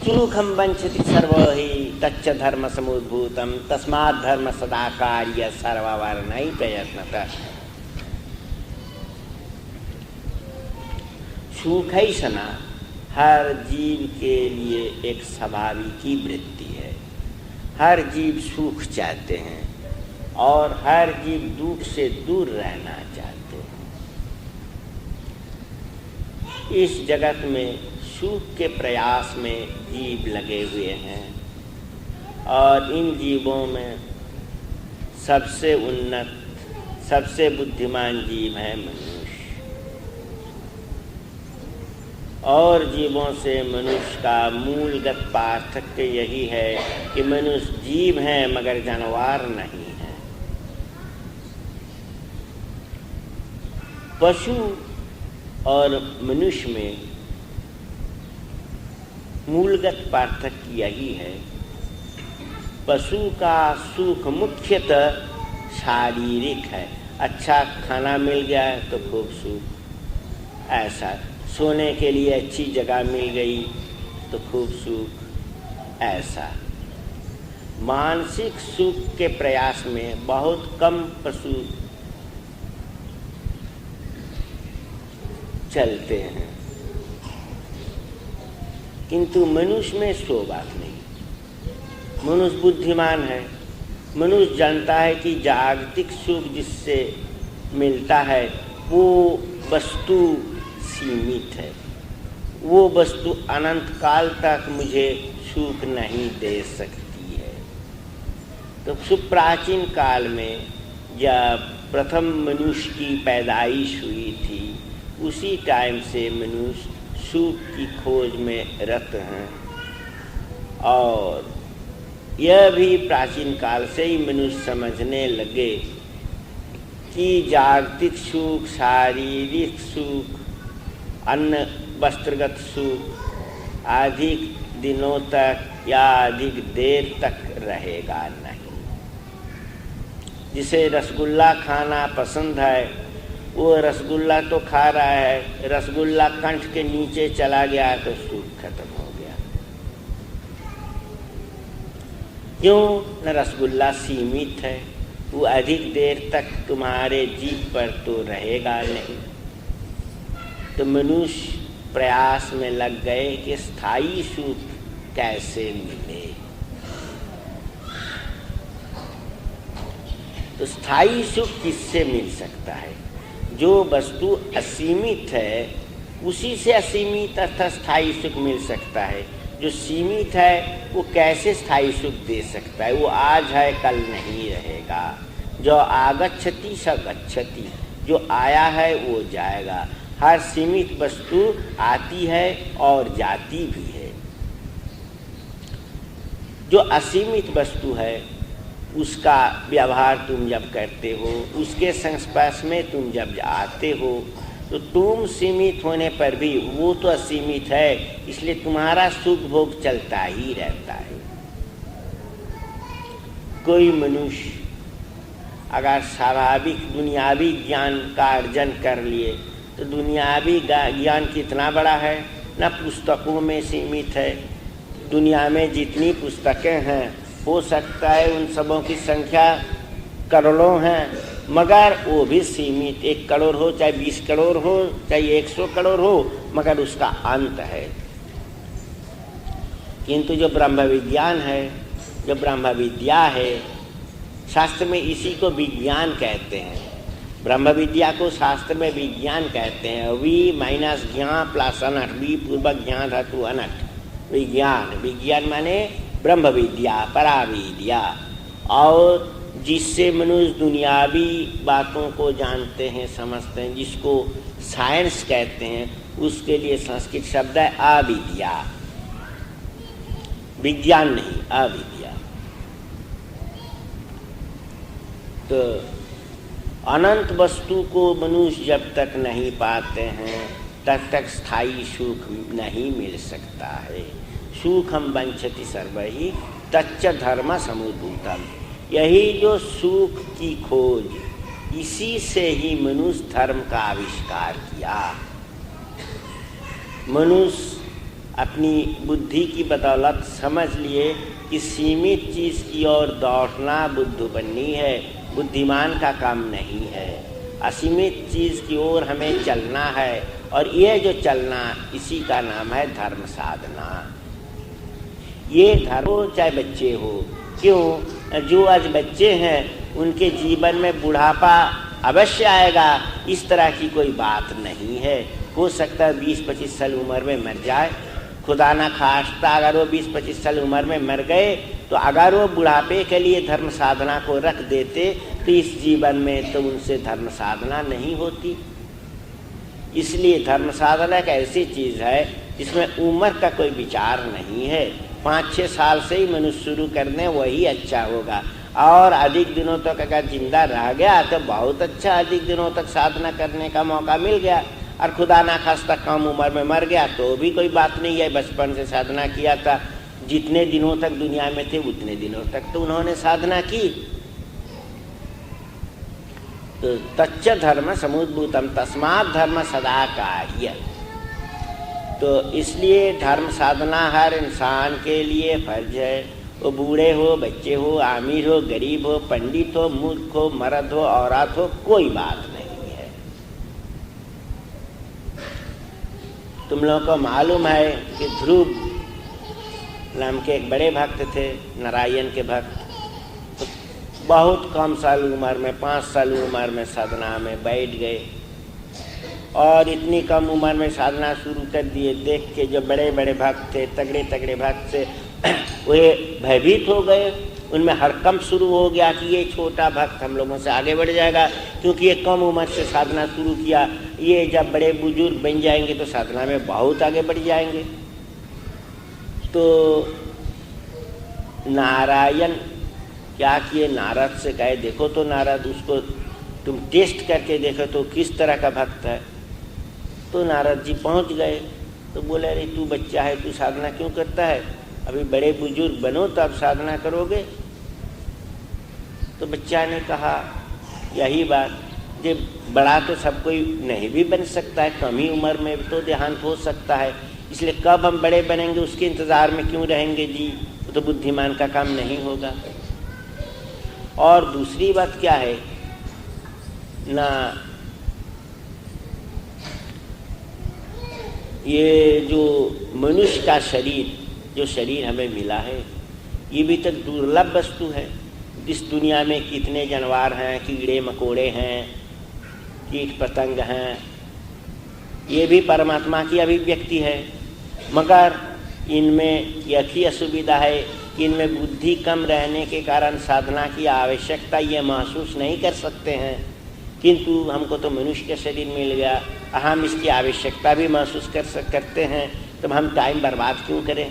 सुखम वंचति सर्वहि तच्च धर्म समुद्भूतम तस्मात् धर्म सदा कार्य सर्ववर्णै प्रयत्नतः। सुख ही सना हर जीव के लिए एक स्वाभाविक वृत्ति है। हर जीव सुख चाहते हैं और हर जीव दुख से दूर रहना चाहते हैं। इस जगत में सुख के प्रयास में जीव लगे हुए हैं और इन जीवों में सबसे उन्नत, सबसे बुद्धिमान जीव है मनुष्य। और जीवों से मनुष्य का मूलगत पार्थक्य यही है कि मनुष्य जीव है मगर जानवर नहीं है। पशु और मनुष्य में मूलगत पार्थक्य यही है। पशु का सुख मुख्यतः शारीरिक है। अच्छा खाना मिल गया तो खूब सुख, ऐसा सोने के लिए अच्छी जगह मिल गई तो खूब सुख, ऐसा। मानसिक सुख के प्रयास में बहुत कम पशु चलते हैं, किंतु मनुष्य में सो बात नहीं। मनुष्य बुद्धिमान है। मनुष्य जानता है कि जागतिक सुख जिससे मिलता है वो वस्तु सीमित है, वो वस्तु अनंत काल तक मुझे सुख नहीं दे सकती है। तो सुप्राचीन काल में जब प्रथम मनुष्य की पैदाइश हुई थी उसी टाइम से मनुष्य सुख की खोज में रत हैं और यह भी प्राचीन काल से ही मनुष्य समझने लगे कि जागतिक सुख, शारीरिक सुख, अन्न वस्त्रगत सुख अधिक दिनों तक या अधिक देर तक रहेगा नहीं। जिसे रसगुल्ला खाना पसंद है वो रसगुल्ला तो खा रहा है, रसगुल्ला कंठ के नीचे चला गया तो सुख खत्म हो गया। क्यों? न रसगुल्ला सीमित है, वो अधिक देर तक तुम्हारे जीभ पर तो रहेगा नहीं। तो मनुष्य प्रयास में लग गए कि स्थायी सुख कैसे मिले। तो स्थायी सुख किससे मिल सकता है? जो वस्तु असीमित है उसी से असीमित अर्थात स्थायी सुख मिल सकता है। जो सीमित है वो कैसे स्थायी सुख दे सकता है? वो आज है कल नहीं रहेगा। जो आगच्छति स गच्छति, जो आया है वो जाएगा। हर सीमित वस्तु आती है और जाती भी है। जो असीमित वस्तु है उसका व्यवहार तुम जब करते हो, उसके संस्पर्श में तुम जब आते हो तो तुम सीमित होने पर भी वो तो असीमित है, इसलिए तुम्हारा सुख भोग चलता ही रहता है। कोई मनुष्य अगर स्वाभाविक दुनियावी ज्ञान का अर्जन कर लिए तो दुनियावी ज्ञान कितना बड़ा है, न पुस्तकों में सीमित है। दुनिया में जितनी पुस्तकें हैं हो सकता है उन सबों की संख्या करोड़ों हैं, मगर वो भी सीमित। 1 करोड़ हो चाहे 20 करोड़ हो चाहे 100 करोड़ हो, मगर उसका अंत है। किंतु जो ब्रह्म विज्ञान है, जो ब्रह्म विद्या है, शास्त्र में इसी को विज्ञान कहते हैं। ब्रह्म विद्या को शास्त्र में विज्ञान कहते हैं। वी माइनस ज्ञान प्लस अनट, वी पूर्वक ज्ञान धातु अनट, विज्ञान। विज्ञान माने ब्रह्म विद्या, पराविद्या, और जिससे मनुष्य दुनियावी बातों को जानते हैं, समझते हैं, जिसको साइंस कहते हैं, उसके लिए संस्कृत शब्द है अविद्या। विज्ञान नहीं, अविद्या। तो अनंत वस्तु को मनुष्य जब तक नहीं पाते हैं तब तक स्थायी सुख नहीं मिल सकता है। सुखम वंचति सर्वहि तच्च धर्म समुद्भूतम। यही जो सुख की खोज, इसी से ही मनुष्य धर्म का आविष्कार किया। मनुष्य अपनी बुद्धि की बदौलत समझ लिए कि सीमित चीज़ की ओर दौड़ना बुद्धिमानी है, बुद्धिमान का काम नहीं है। असीमित चीज़ की ओर हमें चलना है, और ये जो चलना, इसी का नाम है धर्म साधना। ये धर्म हो चाहे बच्चे हो, क्यों? जो आज बच्चे हैं उनके जीवन में बुढ़ापा अवश्य आएगा, इस तरह की कोई बात नहीं है। हो सकता है 20-25 साल उम्र में मर जाए, खुदा ना खास्ता अगर वो 20-25 साल उम्र में मर गए तो अगर वो बुढ़ापे के लिए धर्म साधना को रख देते तो इस जीवन में तो उनसे धर्म साधना नहीं होती। इसलिए धर्म साधना एक ऐसी चीज़ है जिसमें उम्र का कोई विचार नहीं है। 5-6 साल से ही मनुष्य शुरू करने वही अच्छा होगा, और अधिक दिनों तक अगर जिंदा रह गया तो बहुत अच्छा, अधिक दिनों तक साधना करने का मौका मिल गया। और खुदा ना खास्ता कम उम्र में मर गया तो भी कोई बात नहीं है, बचपन से साधना किया था, जितने दिनों तक दुनिया में थे उतने दिनों तक तो उन्होंने साधना की। तो तच्च धर्म समुद्भूतम तस्मात् धर्म सदा कार्य। तो इसलिए धर्म साधना हर इंसान के लिए फर्ज है। वो बूढ़े हो, बच्चे हो, अमीर हो, गरीब हो, पंडित हो, मूर्ख हो, मर्द हो, औरत हो, कोई बात नहीं है। तुम लोगों को मालूम है कि ध्रुव नाम के एक बड़े भक्त थे, नारायण के भक्त, तो बहुत कम साल उम्र में, 5 साल उम्र में साधना में बैठ गए, और इतनी कम उम्र में साधना शुरू कर दिए। देख के जो बड़े बड़े भक्त थे, तगड़े तगड़े भक्त से वे भयभीत हो गए। उनमें हड़कंप शुरू हो गया कि ये छोटा भक्त हम लोगों से आगे बढ़ जाएगा, क्योंकि ये कम उम्र से साधना शुरू किया, ये जब बड़े बुजुर्ग बन जाएंगे तो साधना में बहुत आगे बढ़ जाएंगे। तो नारायण क्या किए, नारद से कहे देखो तो नारद, उसको तुम टेस्ट करके देखो तो किस तरह का भक्त है। तो नारद जी पहुंच गए, तो बोले अरे तू बच्चा है, तू साधना क्यों करता है, अभी बड़े बुजुर्ग बनो तब साधना करोगे। तो बच्चा ने कहा यही बात, जे बड़ा तो सब कोई नहीं भी बन सकता है, कम ही उम्र में तो देहांत हो सकता है, इसलिए कब हम बड़े बनेंगे उसके इंतज़ार में क्यों रहेंगे जी, वो तो बुद्धिमान का काम नहीं होगा। और दूसरी बात क्या है ना, ये जो मनुष्य का शरीर, जो शरीर हमें मिला है, ये भी तो दुर्लभ वस्तु है। इस दुनिया में कितने जानवर हैं, कीड़े मकोड़े हैं, कीट पतंग हैं, ये भी परमात्मा की अभिव्यक्ति है, मगर इनमें यह ही असुविधा है कि इनमें बुद्धि कम रहने के कारण साधना की आवश्यकता ये महसूस नहीं कर सकते हैं। किंतु हमको तो मनुष्य का शरीर मिल गया, हम इसकी आवश्यकता भी महसूस करते हैं, तो हम टाइम बर्बाद क्यों करें।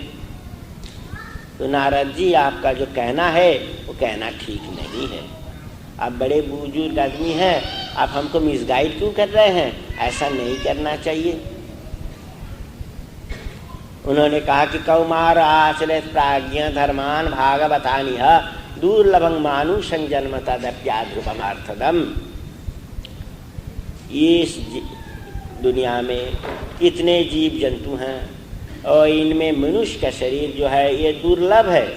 तो नारद जी आपका जो कहना है वो कहना ठीक नहीं है, आप बड़े बुजुर्ग आदमी हैं, आप हमको मिसगाइड क्यों कर रहे हैं, ऐसा नहीं करना चाहिए। उन्होंने कहा कि कौमार आचरित प्राज्ञ धर्मान भागवतानिह दुर्लभं मानुषं जन्म तदप्याध्रुवमर्थदम्। इस दुनिया में कितने जीव जंतु हैं, और इनमें मनुष्य का शरीर जो है ये दुर्लभ है,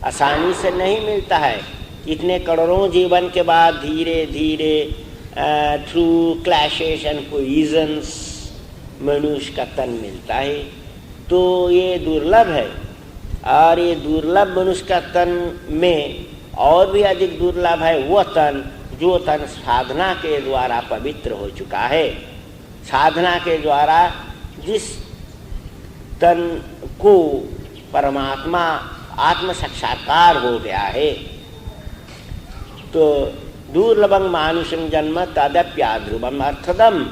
आसानी से नहीं मिलता है। इतने करोड़ों जीवन के बाद धीरे धीरे थ्रू क्लैशेस एंड कोलिजन्स मनुष्य का तन मिलता है, तो ये दुर्लभ है। और ये दुर्लभ मनुष्य का तन में और भी अधिक दुर्लभ है वो तन जो तन साधना के द्वारा पवित्र हो चुका है। साधना के द्वारा जिस तन को परमात्मा आत्म साक्षात्कार हो गया है, तो दुर्लभं मानुषं जन्म तदप्याध्रुवम् अर्थदम्।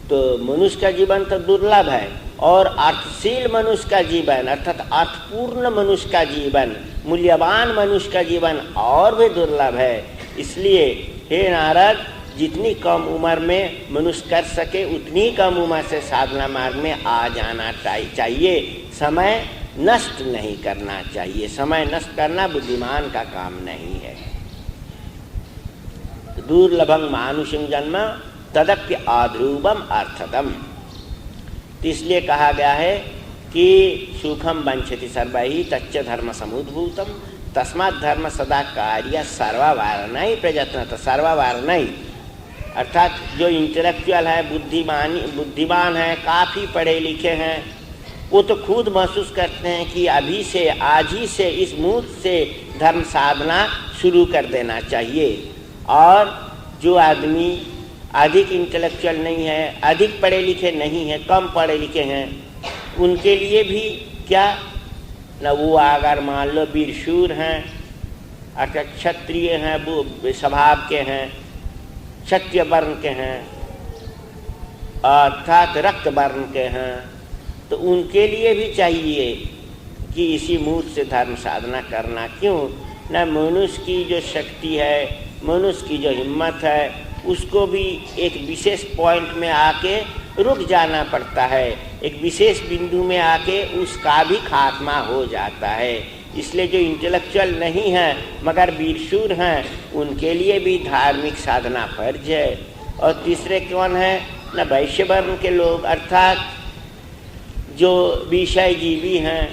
तो मनुष्य का जीवन तो दुर्लभ है, और अर्थशील मनुष्य का जीवन अर्थात अर्थपूर्ण मनुष्य का जीवन, मूल्यवान मनुष्य का जीवन और भी दुर्लभ है। इसलिए हे नारद, जितनी कम उम्र में मनुष्य कर सके उतनी कम उम्र से साधना मार्ग में आ जाना चाहिए। समय नष्ट नहीं करना चाहिए, समय नष्ट करना बुद्धिमान का काम नहीं है। दुर्लभं मानुषं जन्म तदप्य आध्रुवम अर्थदम। इसलिए कहा गया है कि सुखम वंचति सर्वैः तच्च धर्म समुद्भूतम तस्मात् धर्म सदा कार्य सर्ववारणै प्रयत्नतः। सर्ववारणै अर्थात जो इंटेलेक्चुअल है, बुद्धिमान है, काफ़ी पढ़े लिखे हैं, वो तो खुद महसूस करते हैं कि अभी से, आज ही से, इस मुहूर्त से धर्म साधना शुरू कर देना चाहिए। और जो आदमी अधिक इंटेलेक्चुअल नहीं है, अधिक पढ़े लिखे नहीं है, कम पढ़े लिखे हैं, उनके लिए भी क्या न, वो अगर मान लो वीरशूर हैं, अर्थात क्षत्रिय हैं, वो स्वभाव के हैं, क्षत्रिय वर्ण के हैं, अर्थात रक्त वर्ण के हैं, तो उनके लिए भी चाहिए कि इसी मुहूर्त से धर्म साधना करना। क्यों न, मनुष्य की जो शक्ति है, मनुष्य की जो हिम्मत है, उसको भी एक विशेष पॉइंट में आके रुक जाना पड़ता है, एक विशेष बिंदु में आके उसका भी खात्मा हो जाता है। इसलिए जो इंटेलेक्चुअल नहीं हैं मगर वीरशूर हैं, उनके लिए भी धार्मिक साधना फर्ज है। और तीसरे कौन है न, वैश्य वर्ण के लोग, अर्थात जो विषय जीवी हैं,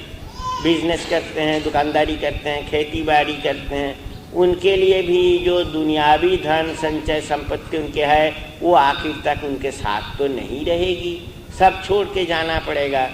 बिजनेस करते हैं, दुकानदारी करते हैं, खेती बाड़ी करते हैं, उनके लिए भी जो दुनियावी धन संचय संपत्ति उनके है, वो आखिर तक उनके साथ तो नहीं रहेगी, सब छोड़ के जाना पड़ेगा।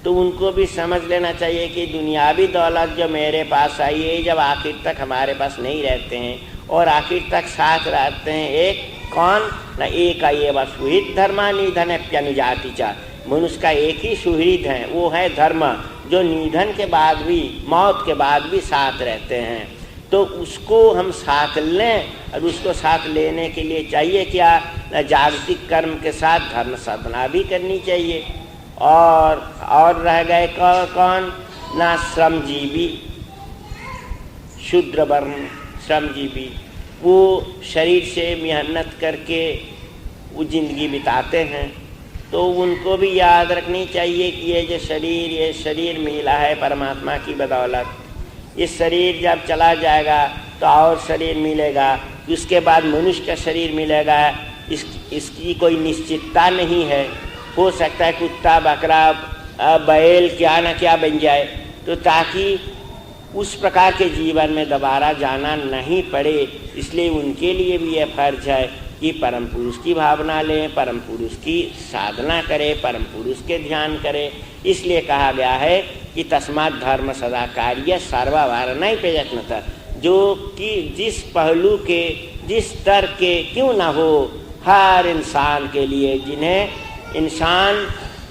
तो उनको भी समझ लेना चाहिए कि दुनियावी दौलत जो मेरे पास आई है, जब आखिर तक हमारे पास नहीं रहते हैं और आखिर तक साथ रहते हैं, एक कौन न, एक ये बस सुहृद धर्मा निधन प्यनुजाति चा। मनुष्य का एक ही सुहृद है, वो है धर्म, जो निधन के बाद भी, मौत के बाद भी साथ रहते हैं। तो उसको हम साथ लें, और उसको साथ लेने के लिए चाहिए क्या न, जागतिक कर्म के साथ धर्म साधना भी करनी चाहिए। और रह गए कौन ना, श्रमजीवी, शूद्र वर्ण श्रमजीवी, वो शरीर से मेहनत करके वो जिंदगी बिताते हैं। तो उनको भी याद रखनी चाहिए कि ये शरीर मिला है परमात्मा की बदौलत। इस शरीर जब चला जाएगा तो और शरीर मिलेगा, उसके बाद मनुष्य का शरीर मिलेगा। इसकी कोई निश्चितता नहीं है, हो सकता है कुत्ता, बकरा, बैल क्या न क्या बन जाए। तो ताकि उस प्रकार के जीवन में दोबारा जाना नहीं पड़े, इसलिए उनके लिए भी यह फर्ज है कि परम पुरुष की भावना लें, परम पुरुष की साधना करें, परम पुरुष के ध्यान करें। इसलिए कहा गया है कि तस्मात् धर्म सदा कार्य सर्ववारणै प्रयत्नतः। जो कि जिस पहलू के, जिस स्तर के क्यों ना हो, हर इंसान के लिए, जिन्हें इंसान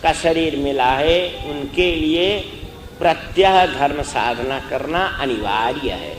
का शरीर मिला है, उनके लिए प्रत्यह धर्म साधना करना अनिवार्य है।